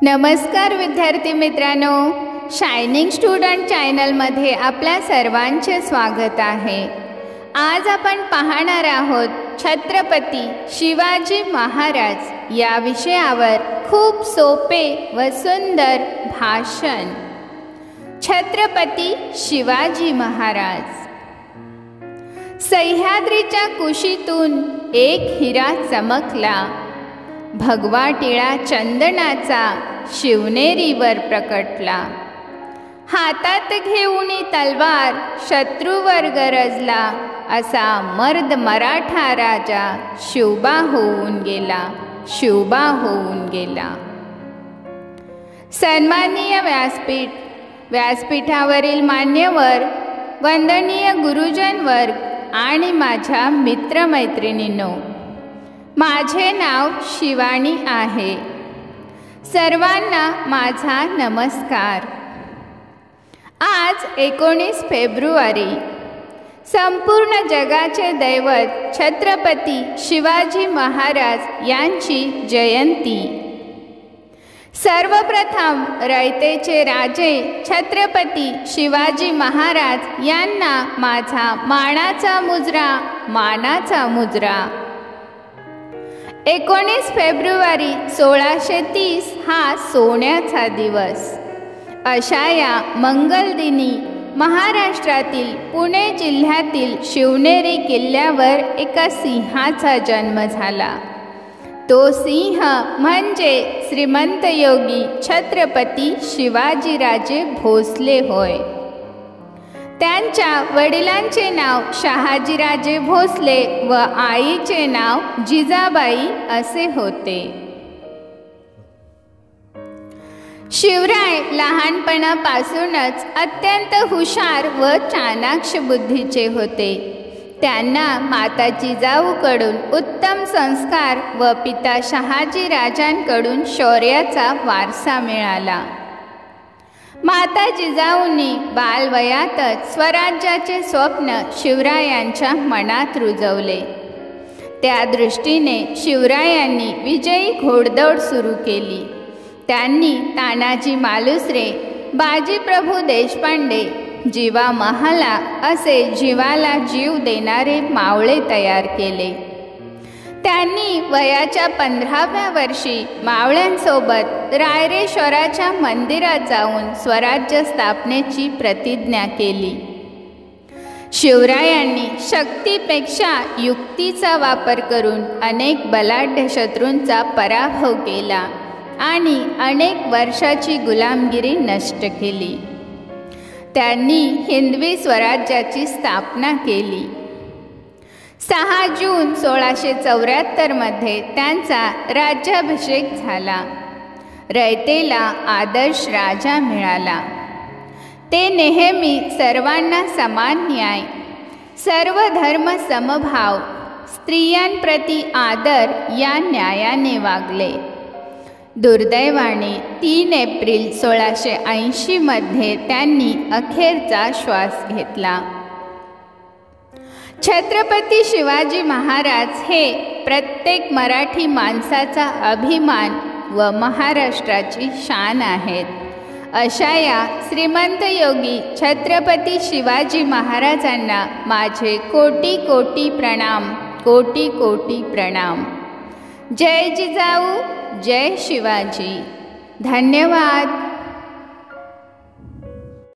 नमस्कार विद्यार्थी मित्रांनो, शायनिंग स्टुडंट चॅनलमध्ये आपल्या सर्वांचे स्वागत आहे। आज आपण पाहणार आहोत छत्रपती शिवाजी महाराज या विषयावर खूप सोपे व सुंदर भाषण। छत्रपती शिवाजी महाराज। सह्याद्रीच्या कुशीतून एक हिरा चमकला, भगवा टिळा चंदनाचा शिवनेरीवर प्रकटला। हातात घेऊन तलवार शत्रूवर गरजला, असा मर्द मराठा राजा शिवबा होऊन गेला, शिवबा होऊन गेला। सन्माननीय व्यासपीठावरील मान्यवर, वंदनीय गुरुजन वर्ग आणि माझ्या मित्रमैत्रिणींनो, माझे नाव शिवानी आहे। सर्वांना माझा नमस्कार। आज 19 फेब्रुवारी संपूर्ण जगाचे दैवत छत्रपती शिवाजी महाराज यांची जयंती। सर्वप्रथम रयतेचे राजे छत्रपती शिवाजी महाराज यांना माझा मानाचा मुजरा। 19 फेब्रुवारी 1630 हा सोन्याचा दिवस। अशा या मंगल दिनी महाराष्ट्रातील पुणे जिल्ह्यातील शिवनेरी किल्ल्यावर एका सिंहाचा जन्म झाला। तो सिंह म्हणजे श्रीमंत योगी छत्रपती शिवाजीराजे भोसले होय। त्यांच्या वडिलांचे नाव शहाजीराजे भोसले व आईचे नाव जिजाबाई असे होते। शिवराय लहानपणापासूनच अत्यंत हुशार व चाणाक्ष बुद्धीचे होते। त्यांना माता जिजाऊकडून उत्तम संस्कार व पिता शहाजीराजांकडून शौर्याचा वारसा मिळाला। माता जिजाऊंनी बालवयातच स्वराज्याचे स्वप्न शिवरायांच्या मनात रुजवले। त्या दृष्टीने शिवरायांनी विजयी घोडदौड सुरू केली। त्यांनी तानाजी मालुसरे, बाजीप्रभू देशपांडे, जीवा महाला असे जीवाला जीव देणारे मावळे तयार केले। त्यांनी वयाच्या 15व्या वर्षी मावळ्यांसोबत रायरेश्वराच्या मंदिरात जाऊन स्वराज्य स्थापनेची प्रतिज्ञा केली। शिवरायांनी शक्तीपेक्षा युक्तीचा वापर करून अनेक बलाढ्य शत्रूंचा पराभव केला आणि अनेक वर्षाची गुलामगिरी नष्ट केली। त्यांनी हिंदवी स्वराज्याची स्थापना केली। 6 जून 1674 मध्ये त्यांचा राज्याभिषेक झाला। रयतेला आदर्श राजा मिळाला। ते नेहमी सर्वांना समान न्याय, सर्व धर्म समभाव, स्त्रियांप्रती आदर या न्यायाने वागले। दुर्दैवाने 3 एप्रिल 1680 मध्ये त्यांनी अखेरचा श्वास घेतला। छत्रपती शिवाजी महाराज हे प्रत्येक मराठी माणसाचा अभिमान व महाराष्ट्राची शान आहेत। अशा या श्रीमंत योगी छत्रपती शिवाजी महाराजांना माझे कोटी कोटी प्रणाम, कोटी कोटी प्रणाम। जय जिजाऊ, जय शिवाजी। धन्यवाद।